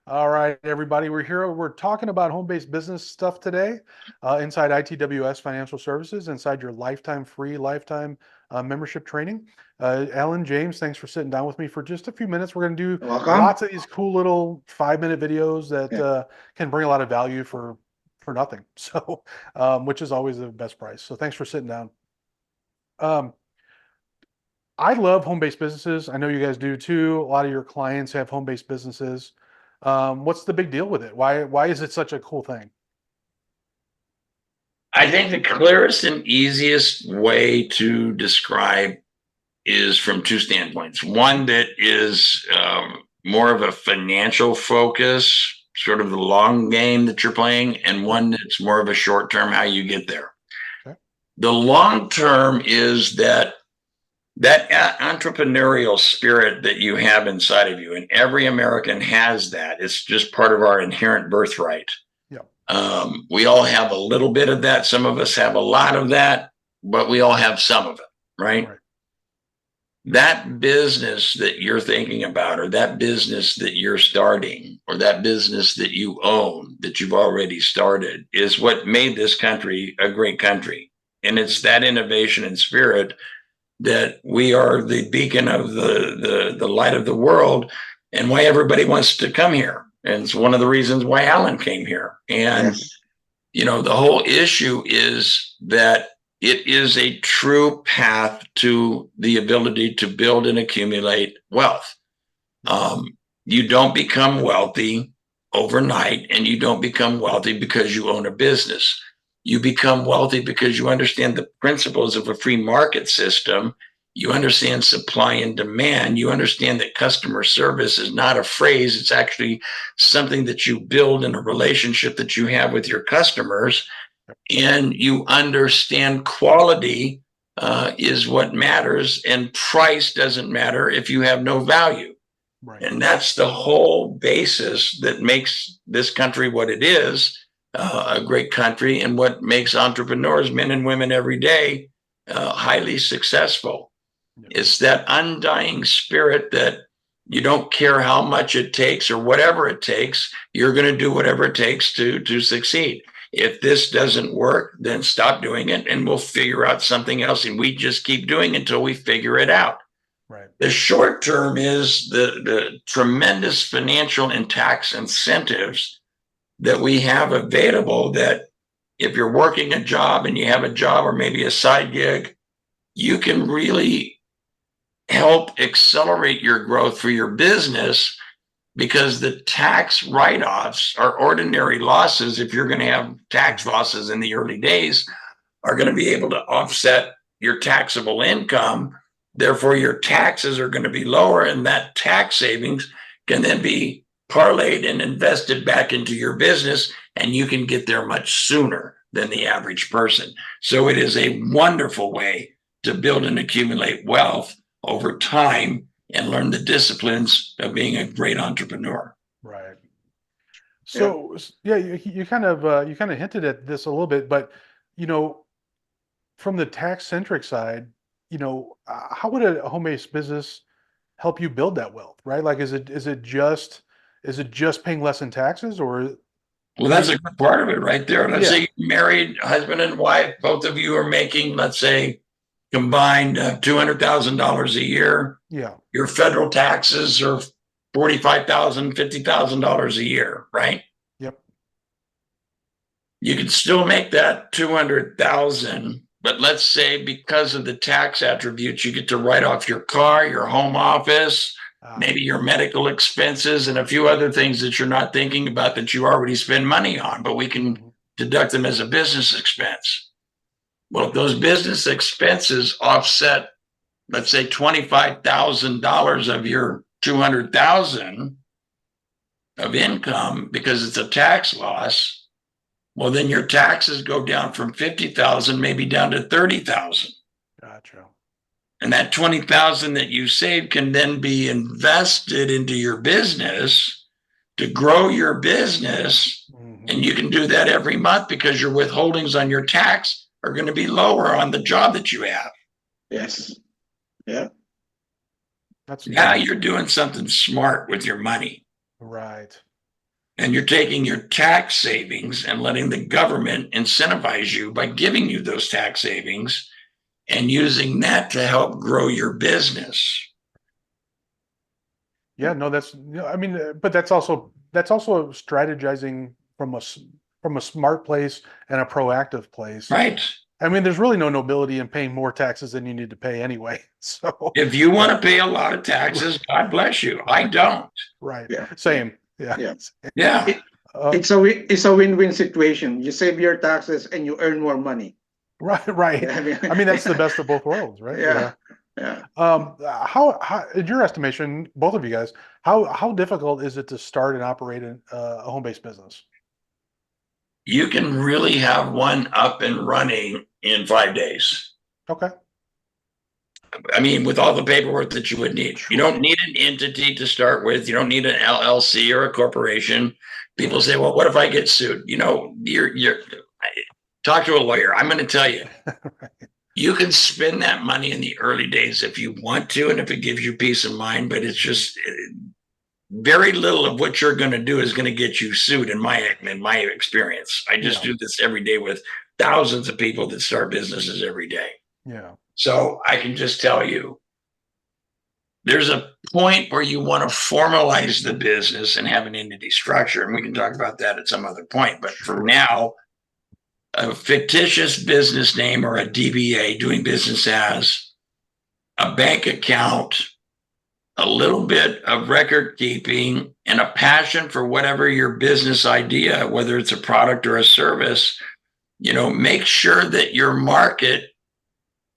All right, everybody, we're here. We're talking about home-based business stuff today inside ITWS Financial Services, inside your lifetime free lifetime membership training. Alan, James, thanks for sitting down with me for just a few minutes. We're going to do Welcome. lots of these cool little 5-minute videos that Yeah. can bring a lot of value for nothing. So, which is always the best price. So, thanks for sitting down. Um, I love home-based businesses. I know you guys do too. A lot of your clients have home-based businesses. What's the big deal with it? Why is it such a cool thing? I think the clearest and easiest way to describe is from two standpoints. One that is more of a financial focus, sort of the long game that you're playing, and one that's more of a short term, how you get there. Okay. The long term is that entrepreneurial spirit that you have inside of you, and every American has that. It's just part of our inherent birthright. Yeah. We all have a little bit of that. Some of us have a lot of that, but we all have some of it, right? Right. That business that you're thinking about, or that business that you're starting, or that business that you own, that you've already started, is what made this country a great country. And it's that innovation and spirit that we are the beacon of the light of the world, and why everybody wants to come here. And it's one of the reasons why Alan came here. And, Yes. the whole issue is that it is a true path to the ability to build and accumulate wealth. You don't become wealthy overnight, and you don't become wealthy because you own a business. You become wealthy because you understand the principles of a free market system. You understand supply and demand. You understand that customer service is not a phrase. It's actually something that you build in a relationship that you have with your customers. And you understand quality is what matters, and price doesn't matter if you have no value. Right. And that's the whole basis that makes this country what it is, a great country, and what makes entrepreneurs, men and women every day, highly successful. Yeah. It's that undying spirit that you don't care how much it takes or whatever it takes, you're going to do whatever it takes to succeed. If this doesn't work, then stop doing it and we'll figure out something else. And we just keep doing it until we figure it out. Right. The short term is the tremendous financial and tax incentives that we have available, that if you're working a job and you have a job or maybe a side gig, you can really help accelerate your growth for your business, because the tax write-offs are ordinary losses. If you're going to have tax losses in the early days, are going to be able to offset your taxable income. Therefore, your taxes are going to be lower, and that tax savings can then be parlayed and invested back into your business, and you can get there much sooner than the average person. So it is a wonderful way to build and accumulate wealth over time and learn the disciplines of being a great entrepreneur. Right. So yeah, you kind of hinted at this a little bit, but you know, from the tax centric side, how would a home-based business help you build that wealth, right? Like, is it just paying less in taxes, or Well, that's a good part of it right there. Let's yeah, say you're married, husband and wife, both of you are making, let's say, combined $200,000 a year. yeah, Your federal taxes are $45,000, $50,000 a year, right? yep, You can still make that 200,000, but let's say because of the tax attributes, you get to write off your car, your home office, maybe your medical expenses, and a few other things that you're not thinking about that you already spend money on, but we can deduct them as a business expense. Well, if those business expenses offset, let's say, $25,000 of your 200,000 of income because it's a tax loss, well, then your taxes go down from 50,000 maybe down to 30,000. gotcha. And that 20,000 that you save can then be invested into your business to grow your business. And you can do that every month because your withholdings on your tax are going to be lower on the job that you have. Yes. Yeah. Now you're doing something smart with your money. Right. And you're taking your tax savings and letting the government incentivize you by giving you those tax savings and using that to help grow your business. Yeah, no, that's, I mean, but that's also strategizing from a smart place and a proactive place. Right. I mean, there's really no nobility in paying more taxes than you need to pay anyway. So if you want to pay a lot of taxes, God bless you. I don't. Right. Yeah. Same. Yeah. Yeah. Yeah. It's a win-win situation. You save your taxes and you earn more money. Right. Right. Yeah, I mean, that's the best of both worlds, right? Yeah. Yeah. How, in your estimation, both of you guys, how difficult is it to start and operate a home-based business? You can really have one up and running in 5 days. Okay. I mean, with all the paperwork that you would need. You don't need an entity to start with. You don't need an LLC or a corporation. People say, well, what if I get sued? You know, you're talk to a lawyer. I'm going to tell you, Right. you can spend that money in the early days if you want to, and if it gives you peace of mind, but it's just very little of what you're going to do is going to get you sued in my experience. I just do this every day with thousands of people that start businesses every day. Yeah. So I can just tell you, there's a point where you want to formalize the business and have an entity structure. And we can talk about that at some other point. But for now, a fictitious business name or a DBA, doing business as, a bank account, a little bit of record keeping, and a passion for whatever your business idea, whether it's a product or a service, you know, make sure that your market,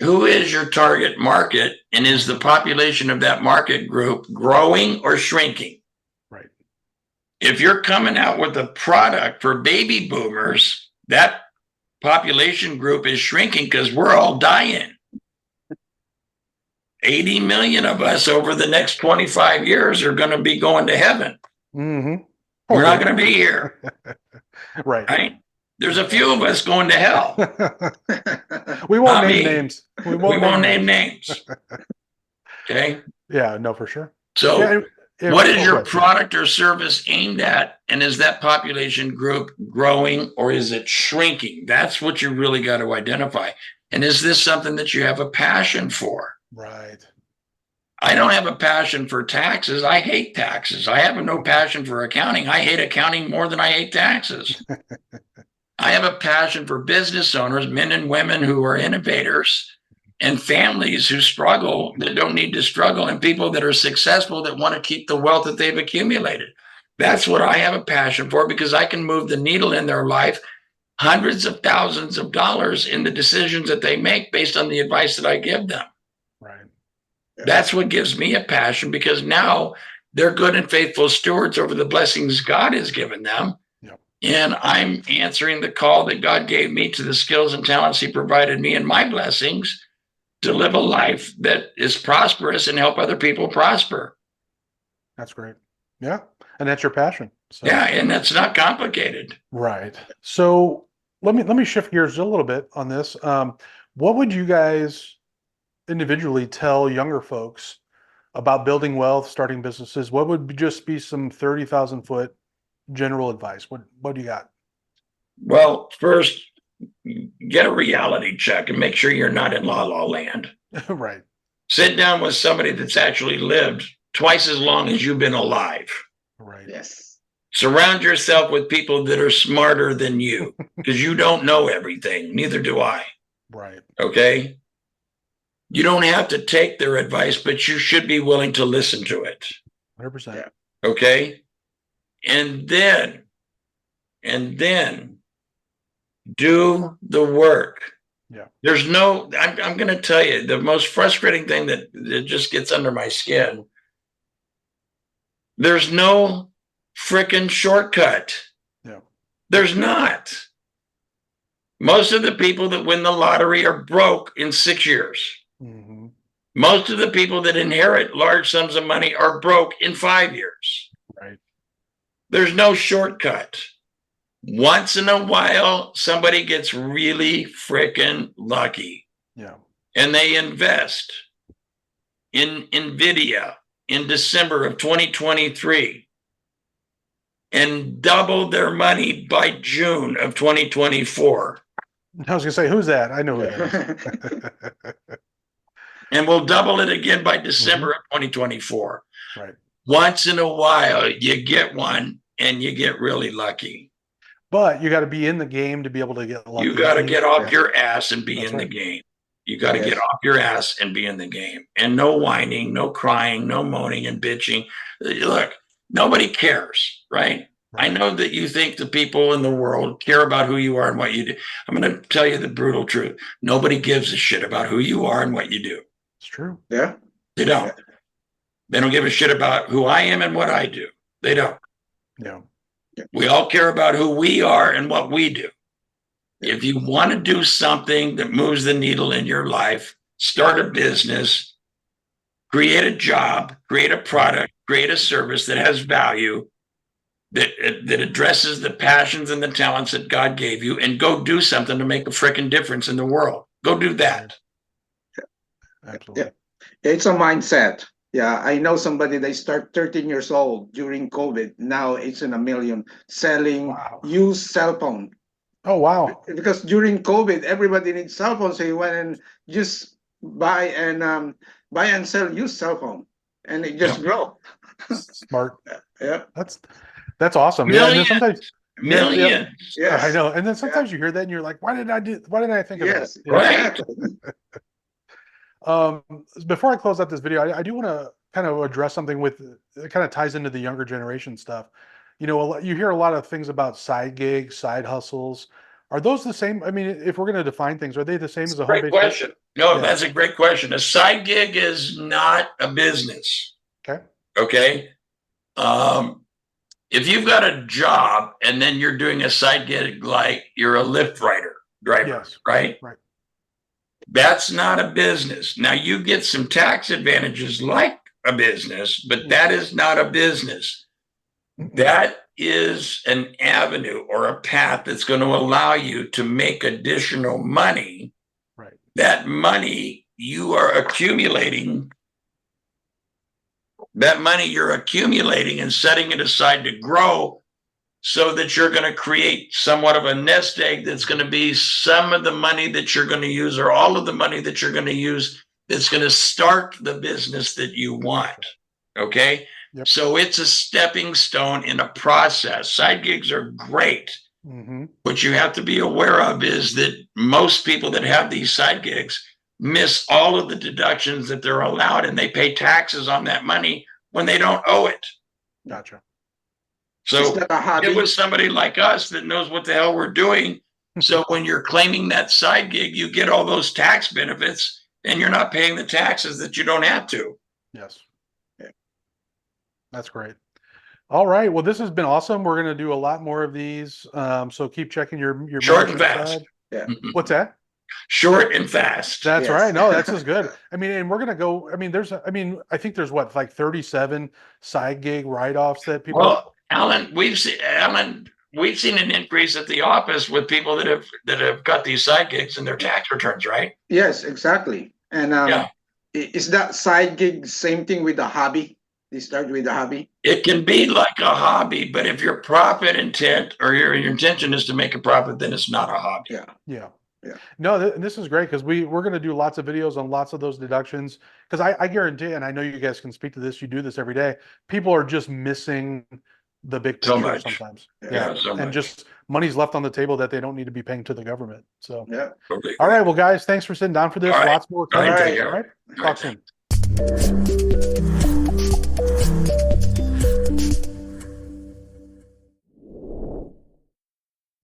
who is your target market, and is the population of that market group growing or shrinking? Right. If you're coming out with a product for baby boomers, that population group is shrinking because we're all dying. 80 million of us over the next 25 years are going to be going to heaven. Mm-hmm. We're not going to be here. Right. Right? There's a few of us going to hell. We won't Not name me. names. We won't name names. Okay. Yeah, no, for sure. So Yeah, what is your go ahead. product or service aimed at? And is that population group growing or is it shrinking? That's what you really got to identify. And is this something that you have a passion for? Right. I don't have a passion for taxes. I hate taxes. I have no passion for accounting. I hate accounting more than I hate taxes. I have a passion for business owners, men and women who are innovators, and families who struggle, that don't need to struggle, and people that are successful that want to keep the wealth that they've accumulated. That's what I have a passion for, because I can move the needle in their life, hundreds of thousands of dollars in the decisions that they make based on the advice that I give them. Right. That's what gives me a passion, because now they're good and faithful stewards over the blessings God has given them. Yep. And I'm answering the call that God gave me to the skills and talents he provided me and my blessings to live a life that is prosperous and help other people prosper. That's great. Yeah. And that's your passion. So. Yeah. And that's not complicated. Right. So let me shift gears a little bit on this. What would you guys individually tell younger folks about building wealth, starting businesses? What would just be some 30,000 foot general advice? What do you got? Well, first, get a reality check and make sure you're not in la land. Right. Sit down with somebody that's actually lived twice as long as you've been alive. Right. Yes. Surround yourself with people that are smarter than you, because you don't know everything. Neither do I. Right. Okay. You don't have to take their advice, but you should be willing to listen to it. 100%. Yeah. Okay. And then do the work. Yeah. There's no, I'm going to tell you, the most frustrating thing that just gets under my skin. There's no freaking shortcut. Yeah. There's not. Most of the people that win the lottery are broke in 6 years. Mm-hmm. Most of the people that inherit large sums of money are broke in 5 years. Right. There's no shortcut. Once in a while, somebody gets really freaking lucky Yeah. and they invest in NVIDIA in December of 2023 and double their money by June of 2024. I was gonna say, who's that? I know who that is. And we'll double it again by December of 2024. Right. Once in a while, you get one and you get really lucky. But you got to be in the game to be able to get lucky. You got to get off your ass and be That's in the right. game. You got to Yes. get off your ass and be in the game. And no whining, no crying, no moaning and bitching. Look, nobody cares, right? I know that you think the people in the world care about who you are and what you do. I'm going to tell you the brutal truth. Nobody gives a shit about who you are and what you do. It's true. Yeah. They don't. They don't give a shit about who I am and what I do. They don't. Yeah. We all care about who we are and what we do. If you want to do something that moves the needle in your life, start a business, create a job, create a product, create a service that has value, that addresses the passions and the talents that God gave you, and go do something to make a freaking difference in the world. Go do that. Absolutely. Yeah. It's a mindset. Yeah, I know somebody, they start 13 years old during COVID. Now it's in a million selling Wow. used cell phone. Oh, wow. Because during COVID, everybody needs cell phones. So he went and just buy and sell used cell phone, and it just grow. Smart. Yeah. That's awesome. Yeah. And then sometimes, Millions. Yes. I know. And then sometimes you hear that and you're like, why didn't I think of Yes. that? You know? Right. Exactly. Before I close out this video, I do want to kind of address something with it kind of ties into the younger generation stuff. You know, you hear a lot of things about side gigs, side hustles. Are those the same? I mean, if we're going to define things, are they the same as a Great home-based question. No, Yeah. that's a great question. A side gig is not a business. Okay. Okay. If you've got a job and then you're doing a side gig, like you're a Lyft driver, Yes. right? Right. That's not a business. Now you get some tax advantages like a business, but that is not a business. That is an avenue or a path that's going to allow you to make additional money. Right. That money you are accumulating. That money you're accumulating and setting it aside to grow so that you're going to create somewhat of a nest egg that's going to be some of the money that you're going to use or all of the money that you're going to use that's going to start the business that you want. Okay. Yep. So it's a stepping stone in a process. Side gigs are great. Mm-hmm. What you have to be aware of is that most people that have these side gigs miss all of the deductions that they're allowed, and they pay taxes on that money when they don't owe it. Gotcha. So Is that a hobby? it was somebody like us that knows what the hell we're doing. So when you're claiming that side gig, you get all those tax benefits and you're not paying the taxes that you don't have to. Yes. Yeah. That's great. All right. Well, this has been awesome. We're going to do a lot more of these. So keep checking your Short and membership fast. side. Yeah. What's that? Short and fast. That's Yes. right. No, that's as good. I mean, and we're going to go, I mean, I think there's what, like 37 side gig write-offs that people. Well, Alan, we've seen an increase at the office with people that have got these side gigs in their tax returns, right? Yes, exactly. And Yeah. is that side gig same thing with a hobby? They start with a hobby? It can be like a hobby, but if your profit intent or your intention is to make a profit, then it's not a hobby. Yeah. Yeah. Yeah. No, this is great because we're going to do lots of videos on lots of those deductions because I guarantee, and I know you guys can speak to this, you do this every day. People are just missing the big So picture much. sometimes. Yeah, so And much. just money's left on the table that they don't need to be paying to the government. So, Yeah. Okay. all right. Well, guys, thanks for sitting down for this. All right. Lots more All right, coming. take care. All right. All right. Talk soon.